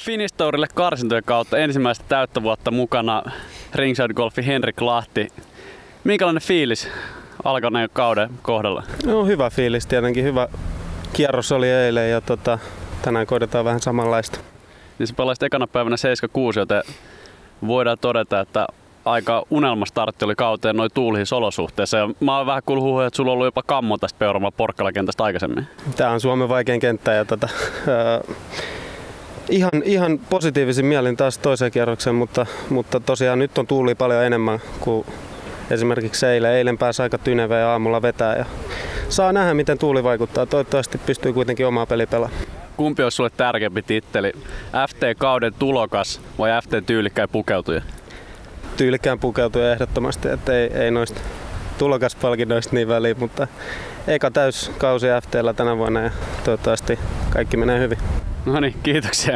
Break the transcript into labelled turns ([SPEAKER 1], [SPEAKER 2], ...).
[SPEAKER 1] Finistourille karsintojen kautta ensimmäistä täyttä vuotta mukana Ringside Golfin Henrik Lahti. Minkälainen fiilis alkaneen kauden kohdalla?
[SPEAKER 2] No, hyvä fiilis tietenkin. Hyvä kierros oli eilen ja tänään koitetaan vähän samanlaista.
[SPEAKER 1] Niin sä pelasit ekana päivänä 7-6, joten voidaan todeta, että aika unelmastartti oli kauteen noin tuulisissa olosuhteissa. Ja mä oon vähän kuullut huhuja, että sulla on ollut jopa kammo tästä Peuraamoon Porkkala-kentästä aikaisemmin.
[SPEAKER 2] Tää on Suomen vaikein kenttä ja ihan positiivisin mielin taas toiseen kierrokseen, mutta tosiaan nyt on tuuli paljon enemmän kuin esimerkiksi eilen. Eilen pääsi aika tynevä ja aamulla vetää ja saa nähdä miten tuuli vaikuttaa. Toivottavasti pystyy kuitenkin omaa peliä pelaamaan.
[SPEAKER 1] Kumpi olisi sulle tärkeämpi titteli? FT-kauden tulokas vai FT-tyylikkäin pukeutuja?
[SPEAKER 2] Tyylikkään pukeutuja ehdottomasti, että ei noista tulokaspalkinnoista niin väliin, mutta eka täyskausi FT:llä tänä vuonna ja toivottavasti kaikki menee hyvin.
[SPEAKER 1] No niin, kiitoksia.